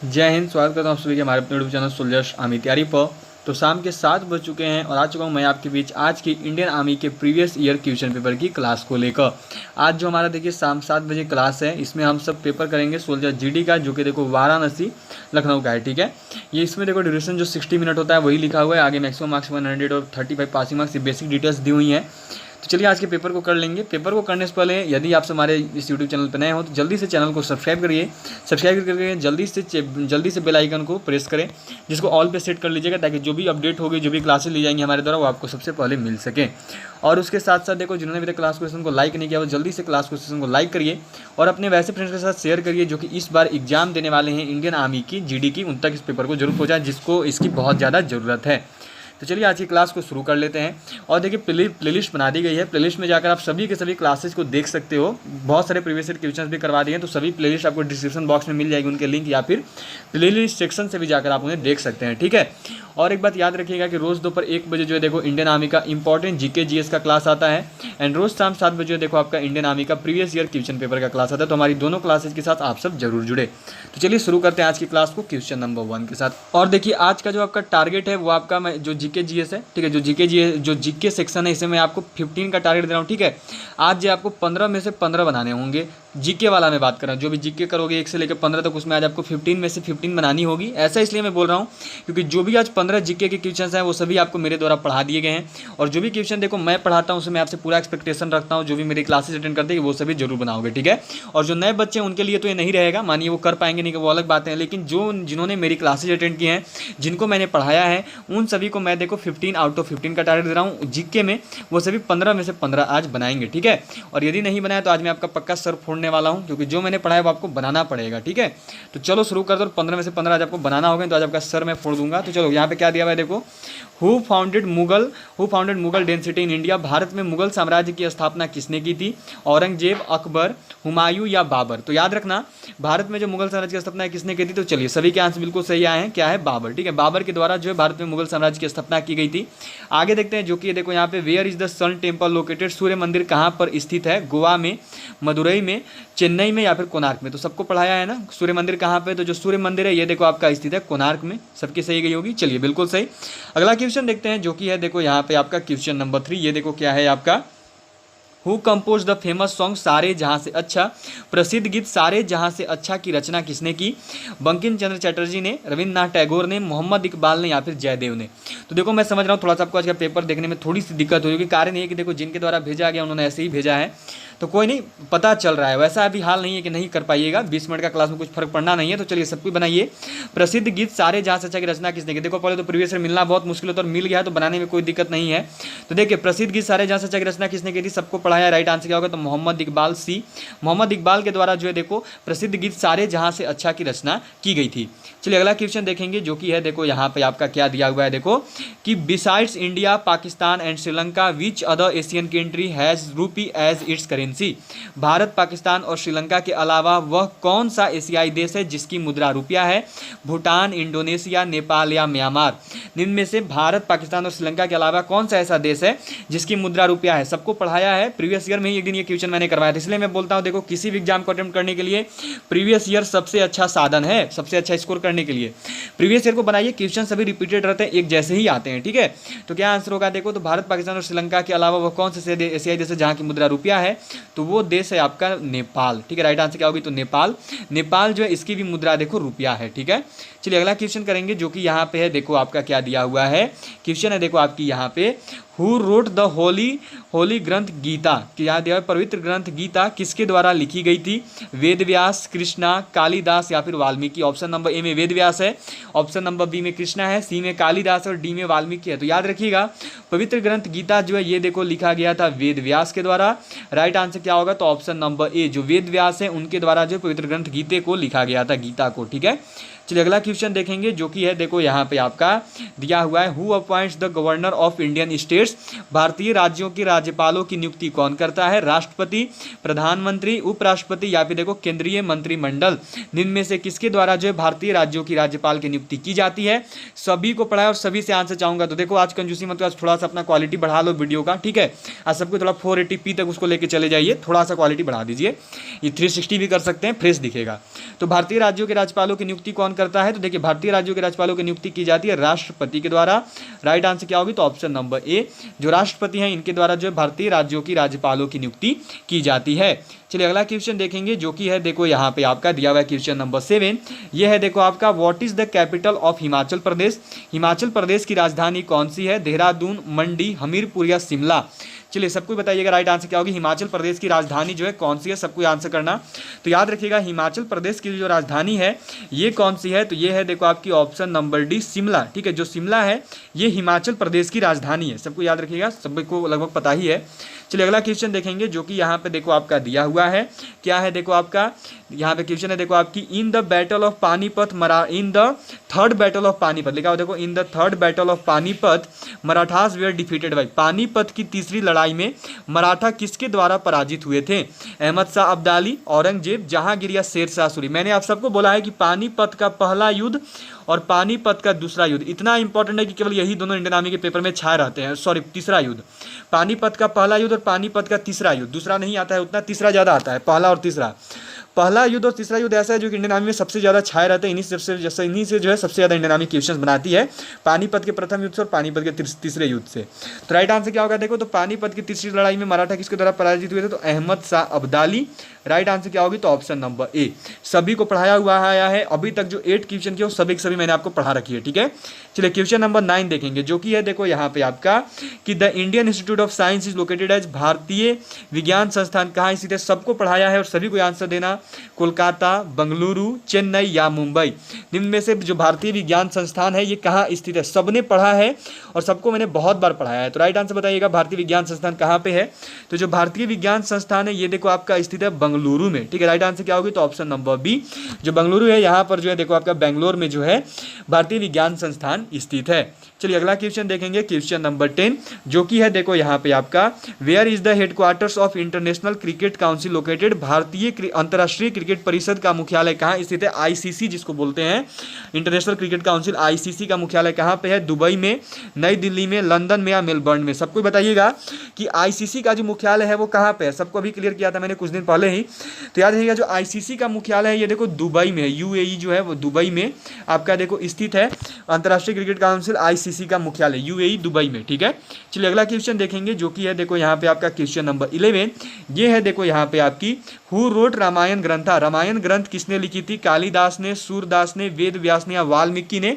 जय हिंद। स्वागत करता हूँ आप सभी के हमारे अपने यूट्यूब चैनल सोल्जर्स आर्मी तैयारी पर। तो शाम के 7 बज चुके हैं और आ चुका हूँ मैं आपके बीच आज की इंडियन आर्मी के प्रीवियस ईयर क्वेश्चन पेपर की क्लास को लेकर। आज जो हमारा देखिए शाम 7 बजे क्लास है, इसमें हम सब पेपर करेंगे सोल्जर जीडी का, जो कि देखो वाराणसी लखनऊ का है। ठीक है, ये इसमें देखो ड्यूरेशन जो 60 मिनट होता है वही लिखा हुआ है। आगे मैक्सिमम मार्क्स 100 और 35 पासिंग मार्क्स, ये बेसिक डिटेल्स दी हुई हैं। तो चलिए आज के पेपर को कर लेंगे। पेपर को करने से पहले यदि आप हमारे इस यूट्यूब चैनल पर नए हो तो जल्दी से चैनल को सब्सक्राइब करिए। सब्सक्राइब करके जल्दी से बेल आइकन को प्रेस करें, जिसको ऑल पे सेट कर लीजिएगा, ताकि जो भी अपडेट होगी, जो भी क्लासेस ली जाएंगी हमारे द्वारा, वो आपको सबसे पहले मिल सके। और उसके साथ साथ देखो, जिन्होंने अभी तक क्लास को सेशन को लाइक नहीं किया वो जल्दी से क्लास को सेशन को लाइक करिए और अपने वैसे फ्रेंड्स के साथ शेयर करिए जो कि इस बार एग्जाम देने वाले हैं इंडियन आर्मी की जीडी की, उन तक इस पेपर को जरूर पहुँचाए जिसको इसकी बहुत ज़्यादा ज़रूरत है। तो चलिए आज की क्लास को शुरू कर लेते हैं। और देखिए प्लेलिस्ट बना दी गई है, प्लेलिस्ट में जाकर आप सभी के सभी क्लासेस को देख सकते हो। बहुत सारे प्रीवियस ईयर क्वेश्चंस भी करवा दिए हैं, तो सभी प्लेलिस्ट आपको डिस्क्रिप्शन बॉक्स में मिल जाएगी उनके लिंक, या फिर प्लेलिस्ट सेक्शन से भी जाकर आप उन्हें देख सकते हैं। ठीक है, और एक बात याद रखिएगा कि रोज़ दोपहर 1 बजे जो है देखो इंडियन आर्मी का इंपॉर्टेंट जीके जीएस का क्लास आता है, एंड रोज़ शाम 7 बजे देखो आपका इंडियन आर्मी का प्रीवियस ईयर क्वेश्चन पेपर का क्लास आता है। तो हमारी दोनों क्लासेस के साथ आप सब जरूर जुड़े। तो चलिए शुरू करते हैं आज की क्लास को क्वेश्चन नंबर 1 के साथ। और देखिए आज का जो आपका टारगेट है वो आपका जो जीके जीएस है, ठीक है, जो जीके सेक्शन है, इसे मैं आपको 15 का टारगेट दे रहा हूँ। ठीक है, आज जो आपको 15 में से 15 बनाने होंगे। जीके वाला मैं बात कर रहा हूँ, जो भी जीके करोगे 1 से लेकर 15 तक, उसमें आज आपको 15 में से 15 बनानी होगी। ऐसा इसलिए मैं बोल रहा हूँ क्योंकि जो भी आज 15 जीके के क्वेश्चन हैं वो सभी आपको मेरे द्वारा पढ़ा दिए गए हैं, और जो भी क्वेश्चन देखो मैं पढ़ाता हूँ उसमें आपसे पूरा एक्सपेक्टेशन रखता हूँ। जो भी मेरी क्लासेस अटेंड करते हैं वो सभी जरूर बनाओगे। ठीक है, और जो नए बच्चे हैं उनके लिए तो ये नहीं रहेगा, मानिए वो कर पाएंगे नहीं, वो अलग बात है, लेकिन जिन्होंने मेरी क्लासेज अटेंड की हैं, जिनको मैंने पढ़ाया है, उन सभी को मैं देखो 15 आउट ऑफ 15 का टारगेट दे रहा हूँ जीके में। वो सभी 15 में से 15 आज बनाएंगे। ठीक है, और यदि नहीं बनाया तो आज मैं आपका पक्का सर फोड़ने वाला हूँ, क्योंकि जो मैंने पढ़ाया वो आपको बनाना पड़ेगा। ठीक है, तो चलो शुरू कर दो। 15 में से 15 आज आपको बनाना होगा, तो आज आपका सर मैं फोड़ दूंगा। तो चलो यहाँ पे क्या दिया हुआ है देखो, who founded Mughal density in India. Bharat में मुगल साम्राज्य की स्थापना किसने की थी? औरंगजेब, अकबर, हुमायूं या बाबर? तो याद रखना, भारत में जो मुगल साम्राज्य की स्थापना किसने की थी? तो चलिए सभी के आंसर बिल्कुल सही आए हैं। क्या है? बाबर। ठीक है, बाबर के द्वारा जो है भारत में मुगल साम्राज्य की स्थापना की गई थी। आगे देखते हैं, जो कि देखो यहाँ पे where is the sun temple located. सूर्य मंदिर कहाँ पर स्थित है? गोवा में, मदुरई में, चेन्नई में या फिर कोणार्क में? तो सबको पढ़ाया है ना सूर्य मंदिर कहाँ पे। तो जो सूर्य मंदिर है ये देखो आपका स्थित है कोणार्क में। सबकी सही गई होगी। चलिए बिल्कुल सही। अगला क्वेश्चन देखते हैं, जो कि है देखो यहाँ पे आपका क्वेश्चन नंबर 3। ये देखो क्या है आपका, who compose the famous song सारे जहाँ से अच्छा। प्रसिद्ध गीत सारे जहाँ से अच्छा की रचना किसने की? बंकिम चंद्र चटर्जी ने, रविन्द्रनाथ टैगोर ने, मोहम्मद इकबाल ने या फिर जयदेव ने? तो देखो मैं समझ रहा हूँ थोड़ा सा आपको आज का पेपर देखने में थोड़ी सी दिक्कत होगी। कारण ये कि देखो जिनके द्वारा भेजा गया उन्होंने ऐसे ही भेजा है, तो कोई नहीं, पता चल रहा है। वैसा अभी हाल नहीं है कि नहीं कर पाइएगा, 20 मिनट का क्लास में कुछ फर्क पड़ना नहीं है। तो चलिए सब कुछ बनाइए। प्रसिद्ध गीत सारे जहाँ से अच्छा की रचना किसने की? देखो पहले तो प्रीवियस ईयर मिलना बहुत मुश्किल होता है, और मिल गया तो बनाने में कोई दिक्कत नहीं है। तो देखिए प्रसिद्ध गीत सारे जहाँ से अच्छा की रचना किसने की थी? सबको पढ़ाया। राइट आंसर क्या होगा? तो मोहम्मद इकबाल, सी। मोहम्मद इकबाल के द्वारा जो है देखो प्रसिद्ध गीत सारे जहाँ से अच्छा की रचना की गई थी। चलिए अगला क्वेश्चन देखेंगे, जो कि है देखो यहाँ पे आपका क्या दिया हुआ है देखो, कि besides India, Pakistan and Sri Lanka which other Asian country has rupee as its currency. Bharat, Pakistan और श्रीलंका के अलावा वह कौन सा एशियाई देश है जिसकी मुद्रा रुपया है? भूटान, इंडोनेशिया, नेपाल या म्यांमार? निम्न में से भारत, पाकिस्तान और श्रीलंका के अलावा कौन सा ऐसा देश है जिसकी मुद्रा रुपया है? सबको पढ़ाया है। प्रीवियस ईयर में ही एक दिन ये क्वेश्चन मैंने करवाया था, इसलिए मैं बोलता हूँ देखो किसी भी एग्जाम को अटेम्प्ट करने के लिए प्रीवियस ईयर सबसे अच्छा साधन है, सबसे अच्छा स्कोर करने के लिए। प्रीवियस ईयर को बनाइए, क्वेश्चन सभी रिपीटेड रहते हैं, एक जैसे ही आते हैं। ठीक है, तो क्या आंसर होगा देखो, तो भारत, पाकिस्तान और श्रीलंका के अलावा वह कौन से एशियाई देश है जहाँ की मुद्रा रुपया है? तो वो देश है आपका नेपाल। ठीक है, राइट आंसर क्या होगी? तो नेपाल। नेपाल जो है इसकी भी मुद्रा देखो रुपया है। ठीक है, चलिए अगला क्वेश्चन करेंगे, जो कि यहाँ पे है देखो आपका क्या दिया हुआ है। क्वेश्चन है देखो आपकी यहाँ पे, हु रोट द होली ग्रंथ गीता। क्या दिया है? पवित्र ग्रंथ गीता किसके द्वारा लिखी गई थी? वेद व्यास, कृष्णा, कालिदास या फिर वाल्मीकि? ऑप्शन नंबर ए में वेद व्यास है, ऑप्शन नंबर बी में कृष्णा है, सी में कालिदास और डी में वाल्मीकि है। तो याद रखिएगा पवित्र ग्रंथ गीता जो है ये देखो लिखा गया था वेद व्यास के द्वारा। राइट आंसर क्या होगा? तो ऑप्शन नंबर ए, जो वेद व्यास है उनके द्वारा जो पवित्र ग्रंथ गीते को लिखा गया था, गीता को। ठीक है, चलिए अगला क्वेश्चन देखेंगे, जो कि है देखो यहाँ पे आपका दिया हुआ है, who appoints the governor of Indian state. States भारतीय राज्यों के राज्यपालों की नियुक्ति कौन करता है? राष्ट्रपति, प्रधानमंत्री, उपराष्ट्रपति या फिर देखो केंद्रीय मंत्रिमंडल। निम्न में से किसके द्वारा जो है भारतीय राज्यों की राज्यपाल की नियुक्ति की जाती है? सभी को पढ़ाया और सभी से आंसर चाहूंगा। तो देखो आज कंजूसी मत, आज थोड़ा सा अपना क्वालिटी बढ़ा लो वीडियो का, ठीक है। आज सबको थोड़ा 480p तक उसको लेके चले जाइए, थोड़ा सा क्वालिटी बढ़ा दीजिए। ये 360 भी कर सकते हैं, फ्रेश दिखेगा। तो भारतीय राज्यों के राज्यपालों की नियुक्ति कौन करता है? तो देखिए भारतीय राज्यों के राज्यपालों की नियुक्ति की जाती है राष्ट्रपति के द्वारा। राइट आंसर क्या होगी? तो ऑप्शन नंबर ए, जो राष्ट्रपति हैं इनके द्वारा जो है भारतीय राज्यों की राज्यपालों की नियुक्ति की जाती है। चलिए अगला क्वेश्चन देखेंगे, जो कि है देखो यहाँ पे आपका दिया हुआ है क्वेश्चन नंबर 7। ये है देखो आपका, what is the capital of Himachal Pradesh? Himachal Pradesh की राजधानी कौन सी है? देहरादून, मंडी, हमीरपुर या शिमला? चलिए सबको बताइएगा राइट आंसर क्या होगी। हिमाचल प्रदेश की राजधानी जो है कौन सी है, सबको आंसर करना। तो याद रखिएगा हिमाचल प्रदेश की जो राजधानी है ये कौन सी है? तो ये है देखो आपकी ऑप्शन नंबर डी, शिमला। ठीक है, जो शिमला है ये हिमाचल प्रदेश की राजधानी है, सबको याद रखिएगा, सबको लगभग पता ही है। चलिए अगला क्वेश्चन देखेंगे, जो कि यहाँ पे देखो आपका दिया हुआ है, क्या है देखो आपका यहाँ पे क्वेश्चन है देखो आपकी, in the battle of Panipat in the third battle of Panipat लिखा हो देखो, in the third battle of Panipat Marathas were defeated by. Panipat की तीसरी लड़ाई में मराठा किसके द्वारा पराजित हुए थे? अहमद शाह अब्दाली, औरंगजेब, जहांगीर या शेर शाह सूरी? मैंने आप सबको बोला है कि पानीपत का पहला युद्ध और पानीपत का दूसरा युद्ध इतना इंपॉर्टेंट है कि केवल यही दोनों इंडियन आर्मी के पेपर में छाए रहते हैं। सॉरी, तीसरा युद्ध, पानीपत का पहला युद्ध और पानीपत का तीसरा युद्ध, दूसरा नहीं आता है उतना, तीसरा ज़्यादा आता है, पहला और तीसरा। पहला युद्ध और तीसरा युद्ध ऐसा है जो कि इंडियन आर्मी में सबसे ज़्यादा छाए रहते हैं, इन्हीं से जो है सबसे ज़्यादा इंडियन आर्मी क्वेश्चंस बनाती है, पानीपत के प्रथम युद्ध से और पानीपत के तीसरे युद्ध से। तो राइट आंसर क्या होगा देखो, तो पानीपत की तीसरी लड़ाई में मराठा किसके द्वारा पराजित हुए थे? तो अहमद शाह अब्दाली। राइट आंसर क्या होगी? तो ऑप्शन नंबर ए। सभी को पढ़ाया हुआ है, अभी तक जो 8 क्वेश्चन किए वो सभी के सभी मैंने आपको पढ़ा रखी है, ठीक है। चलिए क्वेश्चन नंबर 9 देखेंगे, जो कि है देखो यहाँ पे आपका कि the Indian Institute of Science is located as, Bharatiya Vigyan संस्थान कहाँ स्थित है? सबको पढ़ाया है और सभी को आंसर देना, कोलकाता, बंगलुरु, चेन्नई या मुंबई? निम्न में से जो भारतीय विज्ञान संस्थान है ये कहाँ स्थित है? सबने पढ़ा है और सबको मैंने बहुत बार पढ़ाया है। तो राइट आंसर बताइएगा भारतीय विज्ञान संस्थान कहाँ पे है? तो जो भारतीय विज्ञान संस्थान है ये देखो आपका स्थित है बंगलुरु में, ठीक है। राइट आंसर क्या होगी? तो ऑप्शन नंबर बी, जो बंगलुरु है यहाँ पर जो है देखो आपका बेंगलोर में जो है भारतीय विज्ञान संस्थान स्थित है। चलिए अगला क्वेश्चन देखेंगे, क्वेश्चन नंबर 10, जो कि है देखो यहाँ पे आपका, where is the headquarters of International Cricket Council located? भारतीय अंतर्राष्ट्रीय क्रिकेट परिषद का मुख्यालय कहाँ स्थित है? आईसीसी जिसको बोलते हैं, इंटरनेशनल क्रिकेट काउंसिल, आईसीसी का मुख्यालय कहाँ पे है? दुबई में, नई दिल्ली में, लंदन में या मेलबर्न में? सबको बताइएगा कि आईसीसी का जो मुख्यालय है वो कहाँ पे है, सबको अभी क्लियर किया था मैंने कुछ दिन पहले ही। तो याद रखिएगा जो आईसीसी का मुख्यालय है ये देखो दुबई में है, यूएई जो है वो दुबई में आपका देखो स्थित है, अंतर्राष्ट्रीय क्रिकेट काउंसिल आईसीसी का मुख्यालय यूएई दुबई में, ठीक है। चलिए अगला क्वेश्चन देखेंगे, जो कि है देखो यहाँ पे आपका क्वेश्चन नंबर 11, ये है देखो यहाँ पे आपकी, हु रोट रामायण ग्रंथा? रामायण ग्रंथ किसने लिखी थी? कालिदास ने, सूरदास ने, वेद व्यास ने या वाल्मीकि ने?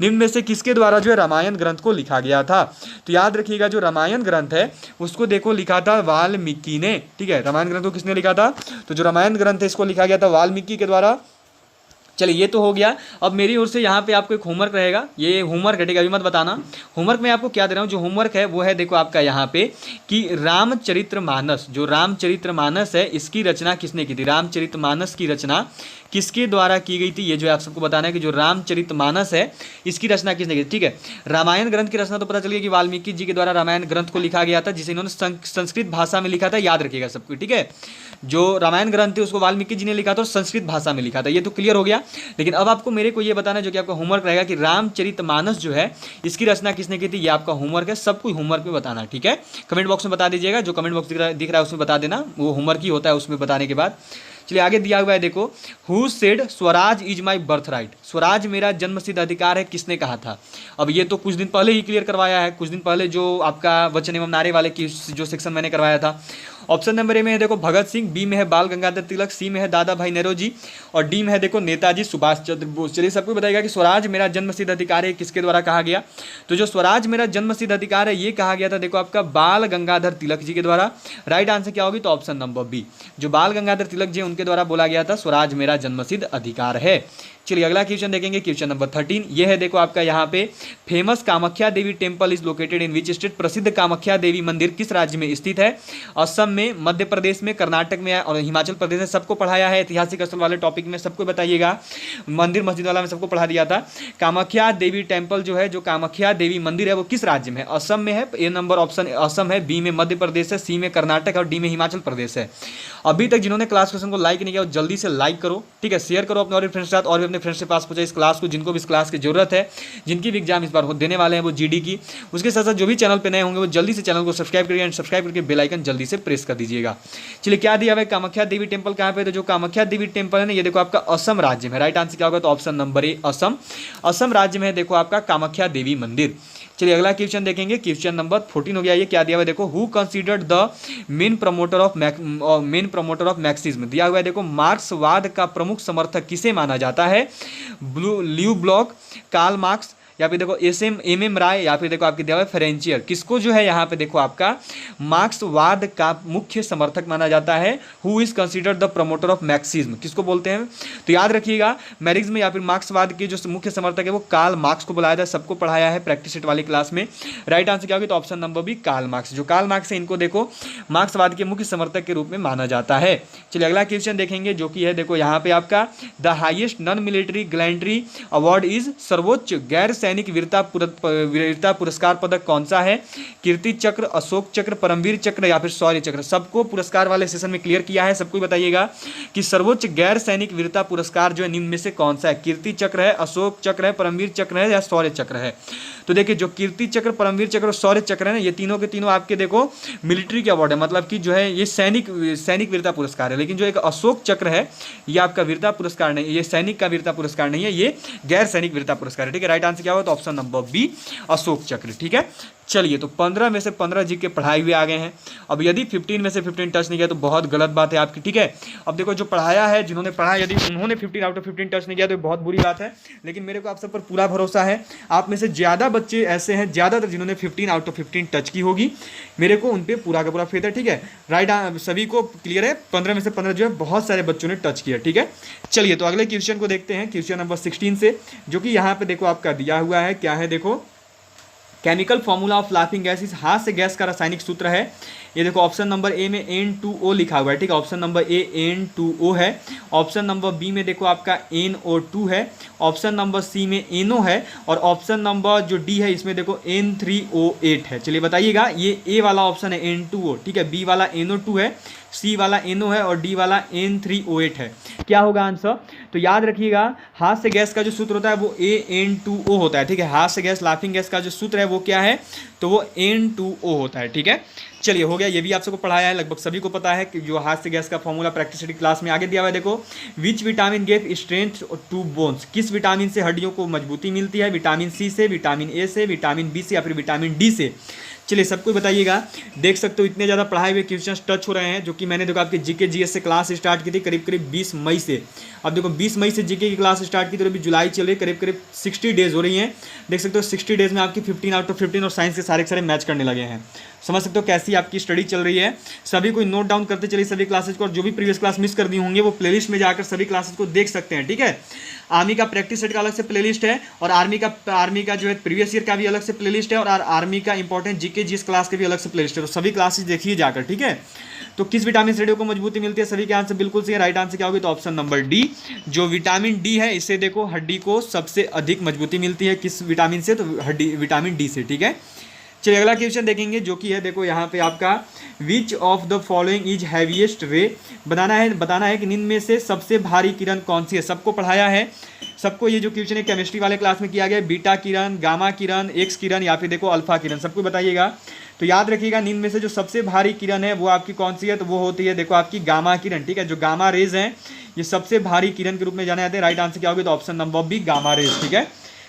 निम्न में से किसके द्वारा जो है रामायण ग्रंथ को लिखा गया था? तो याद रखिएगा जो रामायण ग्रंथ है उसको देखो लिखा था वाल्मीकि ने, ठीक है। रामायण ग्रंथ को किसने लिखा था? तो जो रामायण ग्रंथ है इसको लिखा गया था वाल्मीकि के द्वारा। चलिए ये तो हो गया। अब मेरी ओर से यहाँ पे आपको एक होमवर्क रहेगा, ये होमवर्क है, ठीक है, अभी मत बताना। होमवर्क में आपको क्या दे रहा हूँ, जो होमवर्क है वो है देखो आपका यहाँ पे कि रामचरितमानस, जो रामचरितमानस है इसकी रचना किसने की थी? रामचरितमानस की रचना किसके द्वारा की गई थी? ये जो है आप सबको बताना है कि जो रामचरितमानस है इसकी रचना किसने की थी, ठीक है। रामायण ग्रंथ की रचना तो पता चल गया कि वाल्मीकि जी के द्वारा रामायण ग्रंथ को लिखा गया था, जिसे इन्होंने संस्कृत भाषा में लिखा था, याद रखिएगा सबको, ठीक है। जो रामायण ग्रंथ है उसको वाल्मीकि जी ने लिखा था और संस्कृत भाषा में लिखा था, ये तो क्लियर हो गया। लेकिन अब आपको मेरे को ये बताना है, जो कि आपका होमवर्क रहेगा, कि रामचरितमानस जो है इसकी रचना किसने की थी, ये आपका होमवर्क है, सबको होमवर्क में बताना, ठीक है। कमेंट बॉक्स में बता दीजिएगा, जो कमेंट बॉक्स दिख रहा है उसमें बता देना, वो होमवर्क ही होता है उसमें बताने के बाद। चलिए आगे दिया हुआ है देखो, who said Swaraj is my birth right? Swaraj मेरा जन्मसिद्ध अधिकार है, किसने कहा था? अब ये तो कुछ दिन पहले ही क्लियर करवाया है, कुछ दिन पहले जो आपका वचन एवं नारे वाले की जो सेक्शन मैंने करवाया था। ऑप्शन नंबर ए में है देखो भगत सिंह, बी में है बाल गंगाधर तिलक, सी में है दादा भाई नेहरू और डी में है देखो नेताजी सुभाष चंद्र बोस। चलिए सबको बताएगा कि स्वराज मेरा जन्मसिद्ध अधिकार है किसके द्वारा कहा गया? तो जो स्वराज मेरा जन्मसिद्ध अधिकार है ये कहा गया था देखो आपका बाल गंगाधर तिलक जी के द्वारा। राइट आंसर क्या होगी? तो ऑप्शन नंबर बी, जो बाल गंगाधर तिलक जी उनके द्वारा बोला गया था स्वराज मेरा जन्मसिद्ध अधिकार है। चलिए अगला क्वेश्चन देखेंगे, क्वेश्चन नंबर 13। ये है देखो आपका यहाँ पे, famous Kamakhya Devi temple is located in which state? प्रसिद्ध कामाख्या देवी मंदिर किस राज्य में स्थित है? असम में, मध्य प्रदेश में, कर्नाटक में और हिमाचल प्रदेश में। सबको पढ़ाया है ऐतिहासिक स्थल वाले टॉपिक में, सबको बताइएगा। मंदिर मस्जिद वाला में सबको पढ़ा दिया था। कामाख्या देवी टेम्पल जो है, जो कामाख्या देवी मंदिर है वो किस राज्य में है? असम में है, ए नंबर ऑप्शन असम है, बी में मध्य प्रदेश है, सी में कर्नाटक और डी में हिमाचल प्रदेश है। अभी तक जिन्होंने क्लास क्वेश्चन को लाइक नहीं किया वो जल्दी से लाइक करो, ठीक है, शेयर करो अपने और फ्रेंड्स के साथ, और भी अपने फ्रेंड्स के पास पहुंचाए इस क्लास को, जिनको भी इस क्लास की जरूरत है, जिनकी भी एग्जाम इस बार देने वाले हैं वो जीडी की। उसके साथ साथ जो भी चैनल पे नए होंगे वो जल्दी से चैनल को सब्सक्राइब करिए, एंड सब्सक्राइब करके बेल आइकन जल्दी से प्रेस कर दीजिएगा। चलिए क्या दिया हुआ है, कामाख्या देवी टेम्पल कहाँ पे? तो जो कामाख्या देवी टेम्पल है ना, ये देखो आपका असम राज्य में। राइट आंसर क्या होगा? तो option number A Assam, Assam राज्य में है देखो आपका कामाख्या देवी मंदिर। चलिए अगला क्वेश्चन देखेंगे, क्वेश्चन नंबर 14 हो गया। ये क्या दिया हुआ है देखो, who considered the main promoter of Marxism? दिया हुआ है देखो, मार्क्सवाद का प्रमुख समर्थक किसे माना जाता है? ल्यू ब्लॉक, कार्ल मार्क्स, या फिर देखो एम राय, या फिर देखो आपके दिया हुआ है फेरेंचियर। किसको जो है यहाँ पे देखो आपका मार्क्सवाद का मुख्य समर्थक माना जाता है? Who is considered the promoter of Marxism, किसको बोलते हैं? तो याद रखिएगा, मैरिज्म या फिर मार्क्सवाद के जो मुख्य समर्थक है वो कार्ल मार्क्स को बुलाया था। सबको पढ़ाया है प्रैक्टिस सेट वाली क्लास में। राइट आंसर क्या होगी? तो option number B Karl Marx. जो कार्ल मार्क्स है इनको देखो मार्क्सवाद के मुख्य समर्थक के रूप में माना जाता है। चलिए अगला क्वेश्चन देखेंगे, जो कि है देखो यहाँ पे आपका, the highest non military gallantry award is? सर्वोच्च गैर सैनिक वीरता पुरस्कार पदक कौन सा है? कीर्ति चक्र, अशोक चक्र, परमवीर चक्र या फिर शौर्य चक्र। सबको पुरस्कार वाले सेशन में क्लियर किया है, सबको बताइएगा कि सर्वोच्च गैर सैनिक वीरता पुरस्कार जो है निम्न में से कौन सा है? कीर्ति चक्र है, अशोक चक्र है, परमवीर चक्र है या शौर्य चक्र है? तो देखिए जो कीर्ति चक्र, परमवीर चक्र और शौर्य चक्र है ना, ये तीनों के तीनों आपके देखो मिलिट्री के अवार्ड है, मतलब कि जो है ये सैनिक वीरता पुरस्कार है। लेकिन जो एक अशोक चक्र है ये आपका वीरता पुरस्कार नहीं, ये सैनिक का वीरता पुरस्कार नहीं है, ये गैर सैनिक वीरता पुरस्कार है। ठीक है, राइट आंसर क्या होगा? तो ऑप्शन नंबर बी अशोक चक्र। ठीक है, चलिए तो 15 में से 15 जीके पढ़ाए हुए आ गए हैं। अब यदि 15 में से 15 टच नहीं किया तो बहुत गलत बात है आपकी। ठीक है, अब देखो जो पढ़ाया है, जिन्होंने पढ़ा, यदि उन्होंने 15 आउट ऑफ 15 टच नहीं किया तो बहुत बुरी बात है। लेकिन मेरे को आप सब पर पूरा भरोसा है, आप में से ज़्यादा बच्चे ऐसे हैं, ज़्यादातर जिन्होंने 15 आउट ऑफ 15 टच की होगी, मेरे को उन पर पूरा का पूरा फेथ है। ठीक है, राइट, सभी को क्लियर है, 15 में से 15 जो है बहुत सारे बच्चों ने टच किया। ठीक है, चलिए तो अगले क्वेश्चन को देखते हैं, क्वेश्चन नंबर 16 से, जो कि यहाँ पे देखो आपका दिया हुआ है। क्या है देखो, chemical formula of laughing gas इस हास्य गैस का रासायनिक सूत्र है। ये देखो ऑप्शन नंबर ए में N2O लिखा हुआ है। ठीक है, ऑप्शन नंबर ए N2O है, ऑप्शन नंबर बी में देखो आपका NO2 है, ऑप्शन नंबर सी में NO है, और ऑप्शन नंबर जो डी है इसमें देखो N3O8 है। चलिए बताइएगा, ये ए वाला ऑप्शन है N2O, ठीक है, बी वाला NO2 है, सी वाला NO है और डी वाला N3O8 है। क्या होगा आंसर? तो याद रखिएगा, हास्य गैस का जो सूत्र होता है वो AN2O होता है। ठीक है, हास्य गैस, लाफिंग गैस का जो सूत्र है वो क्या है? तो वो N2O होता है। ठीक है, चलिए हो गया, ये भी आप सबको पढ़ाया है, लगभग सभी को पता है कि जो हास्य गैस का फॉर्मूला प्रैक्टिस क्लास में आगे दिया हुआ है। देखो, which vitamin give strength to bones? किस विटामिन से हड्डियों को मजबूती मिलती है? विटामिन सी से, विटामिन ए से, विटामिन बी से या फिर विटामिन डी से? चलिए सबको बताइएगा। देख सकते हो इतने ज़्यादा पढ़ाए हुए क्वेश्चंस टच हो रहे हैं, जो कि मैंने देखो आपके जीके जीएस से क्लास स्टार्ट की थी करीब करीब 20 मई से। अब देखो 20 मई से जीके की क्लास स्टार्ट की, तो अभी जुलाई चल रही है, करीब करीब 60 डेज हो रही हैं। देख सकते हो 60 डेज में आपकी 15 आउट ऑफ 15 और साइंस के सारे मैच करने लगे हैं। समझ सकते हो कैसी आपकी स्टडी चल रही है। सभी को नोट डाउन करते चलिए सभी क्लासेज को, और जो भी प्रीवियस क्लास मिस कर दी होंगे वो प्लेलिस्ट में जाकर सभी क्लासेज को देख सकते हैं। ठीक है, आर्मी का प्रैक्टिस सेट का अलग से प्लेलिस्ट है, और आर्मी का जो है प्रीवियस ईयर का भी अलग से प्लेलिस्ट है, और आर्मी का इंपॉर्टेंट जीके जीएस क्लास के भी अलग से प्लेलिस्ट है। तो सभी क्लासेज देखिए जाकर। ठीक है, तो किस विटामिन से हड्डियों को मजबूती मिलती है? सभी के आंसर बिल्कुल सही है। राइट आंसर क्या होगी? तो ऑप्शन नंबर डी, जो विटामिन डी है इससे देखो हड्डी को सबसे अधिक मजबूती मिलती है। किस विटामिन से? तो विटामिन डी से। ठीक है, चलिए अगला क्वेश्चन देखेंगे, जो कि है देखो यहाँ पे आपका, which of the following is heaviest रे? बताना है कि निम्न में से सबसे भारी किरण कौन सी है। सबको पढ़ाया है, सबको ये जो क्वेश्चन है केमिस्ट्री वाले क्लास में किया गया है, बीटा किरण, गामा किरण, एक्स किरण या फिर देखो अल्फा किरण, सबको बताइएगा। तो याद रखिएगा, निम्न में से जो सबसे भारी किरण है वो आपकी कौन सी है? तो वो होती है देखो आपकी गामा किरण। ठीक है, जो गामा रेज हैं ये सबसे भारी किरण के रूप में जाने जाते हैं। राइट आंसर क्या होगी? तो option number B gamma rays. ठीक है,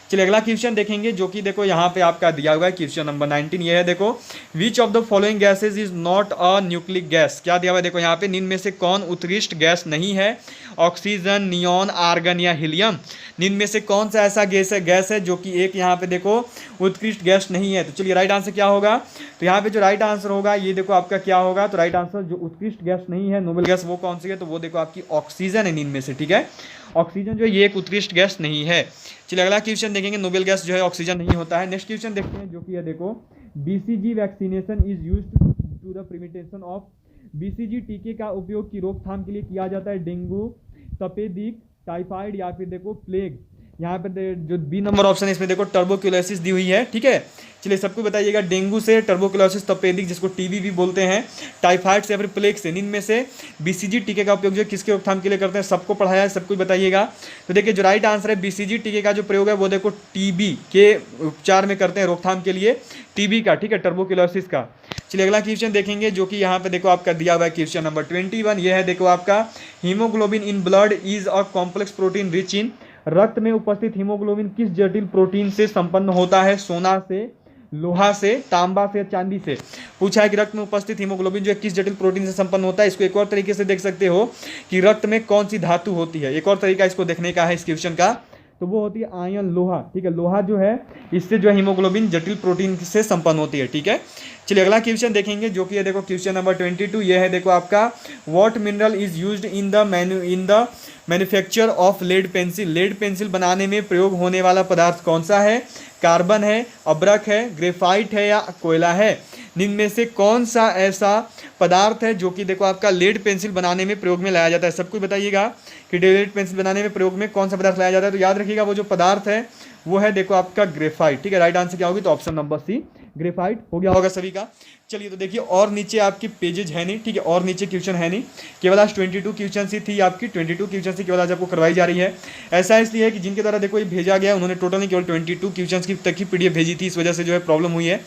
चलिए अगला क्वेश्चन देखेंगे, जो कि देखो यहाँ पे आपका दिया हुआ है क्वेश्चन नंबर 19। ये है देखो, which of the following gases is not a nucleic gas. क्या दिया हुआ है देखो यहाँ पे, निम्न में से कौन उत्कृष्ट गैस नहीं है? ऑक्सीजन, नियॉन, आर्गन या हीलियम। निम्न में से कौन सा ऐसा गैस है जो कि एक यहाँ पे देखो उत्कृष्ट गैस नहीं है? तो चलिए राइट आंसर क्या होगा? तो यहाँ पे जो राइट आंसर होगा ये देखो आपका क्या होगा, तो राइट आंसर जो उत्कृष्ट गैस नहीं है, नोबेल गैस, वो कौन सी है? तो वो देखो आपकी ऑक्सीजन है निम्न में से, ठीक है। ऑक्सीजन जो है ये एक उत्कृष्ट गैस नहीं है। चलिए अगला क्वेश्चन देखेंगे, नोबेल गैस जो है ऑक्सीजन नहीं होता है। नेक्स्ट क्वेश्चन देखते हैं, जो कि है देखो, BCG vaccination is used to the prevention of. BCG टीके का उपयोग की रोकथाम के लिए किया जाता है डेंगू, तपेदिक, टाइफाइड या फिर देखो प्लेग। यहाँ पे जो बी नंबर ऑप्शन है इसमें देखो टर्बोक्यूलोसिस दी हुई है, ठीक है। चलिए सबको बताइएगा, डेंगू से, टर्बोक्यूलोसिस, तपेदिक जिसको टीबी भी बोलते हैं, टाइफाइड से या फिर प्लेग से, इनमें से बीसीजी टीके का उपयोग जो है किसके रोकथाम के लिए करते हैं? सबको पढ़ाया है, सबको बताइएगा। तो देखिए जो राइट आंसर है, बीसीजी टीके का जो प्रयोग है वो देखो टीबी के उपचार में करते हैं, रोकथाम के लिए टीबी का, ठीक है, टर्बोक्यूलोसिस का। चलिए अगला क्वेश्चन देखेंगे, जो कि यहाँ पे देखो आपका दिया हुआ है क्वेश्चन नंबर 21। ये है देखो आपका, haemoglobin in blood is a complex protein rich in. रक्त में उपस्थित हीमोग्लोबिन किस जटिल प्रोटीन से संपन्न होता है? सोना से, लोहा से, तांबा से, चांदी से। पूछा है कि रक्त में उपस्थित हीमोग्लोबिन जो है किस जटिल प्रोटीन से संपन्न होता है। इसको एक और तरीके से देख सकते हो कि रक्त में कौन सी धातु होती है, एक और तरीका इसको देखने का है इस क्वेश्चन का, तो वो होती है आयन, लोहा, ठीक है। लोहा जो है इससे जो है हीमोग्लोबिन जटिल प्रोटीन से संपन्न होती है, ठीक है। चलिए अगला क्वेश्चन देखेंगे, जो कि है देखो क्वेश्चन नंबर 22। ये है देखो आपका, what mineral is used in the manufacture of lead pencil. Lead pencil बनाने में प्रयोग होने वाला पदार्थ कौन सा है? कार्बन है, अब्रक है, ग्रेफाइट है या कोयला है। निम्न में से कौन सा ऐसा पदार्थ है जो कि देखो आपका लेड पेंसिल बनाने में प्रयोग में लाया जाता है? सबको बताइएगा कि लेड पेंसिल बनाने में प्रयोग में कौन सा पदार्थ लाया जाता है। तो याद रखिएगा वो जो पदार्थ है वो है देखो आपका ग्रेफाइट, ठीक है। राइट आंसर क्या होगी? तो ऑप्शन नंबर सी, ग्रेफाइट हो गया होगा सभी का। चलिए तो देखिए, और नीचे आपकी पेजेज है नहीं, ठीक है, और नीचे क्वेश्चन है नहीं, केवल आज 22 क्वेश्चन ही थी आपकी, 22 क्वेश्चन ही केवल आज आपको करवाई जा रही है। ऐसा इसलिए है कि जिनके द्वारा देखो ये भेजा गया उन्होंने टोटल नहीं केवल 22 क्वेश्चन की तक ही पीडीएफ भेजी थी, इस वजह से जो है प्रॉब्लम हुई है।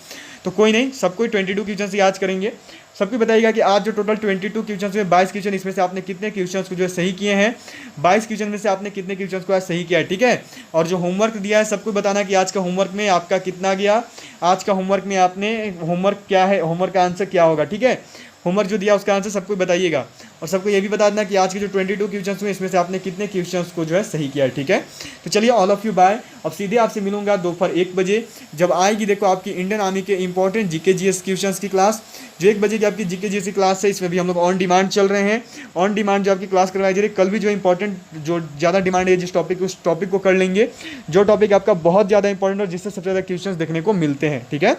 तो कोई नहीं, सबको 22 क्वेश्चन ही आज करेंगे। सबको बताइएगा कि आज जो टोटल 22 क्वेश्चन में 22 क्वेश्चन, इसमें से आपने कितने क्वेश्चन को जो है सही किए हैं? 22 क्वेश्चन में से आपने कितने क्वेश्चन को आज सही किया है, ठीक है। और जो होमवर्क दिया है सबको बताना कि आज का होमवर्क में आपका कितना गया, आज का होमवर्क में आपने होमवर्क क्या है, होमवर्क का आंसर क्या होगा, ठीक है। होमवर्क जो दिया उसका आंसर सबको बताइएगा, और सबको ये भी बता देना कि आज के जो 22 क्वेश्चन हुए इसमें से आपने कितने क्वेश्चन को जो है सही किया है, ठीक है। तो चलिए ऑल ऑफ यू बाय। अब सीधे आपसे मिलूंगा दोपहर 1 बजे, जब आएगी देखो आपकी इंडियन आर्मी के इंपॉर्टेंट जीके जीएस क्वेश्चंस की क्लास। जो 1 बजे की आपकी जीके जीएस की क्लास है, इसमें भी हम लोग ऑन डिमांड चल रहे हैं। ऑन डिमांड जो आपकी क्लास करवाई जा रही है, कल भी जो इंपॉर्टेंट जो ज़्यादा डिमांड है जिस टॉपिक, उस टॉपिक को कर लेंगे, जो टॉपिक आपका बहुत ज़्यादा इंपॉर्टेंट और जिससे सबसे ज़्यादा क्वेश्चन देखने को मिलते हैं, ठीक है।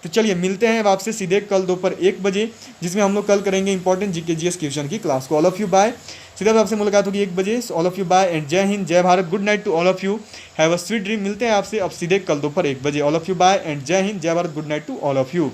तो चलिए मिलते हैं अब आपसे सीधे कल दोपहर 1 बजे, जिसमें हम लोग कल करेंगे इंपॉर्टेंट जीके जीएस क्वेश्चन की क्लास को। All of you bye. सीधा आपसे मुलाकात होगी 1 बजे। All of you bye and जय हिंद, जय Bharat, good night to all of you, have a sweet dream. मिलते हैं आपसे अब सीधे कल दोपहर 1 बजे। All of you bye and जय हिंद, जय Bharat, good night to all of you.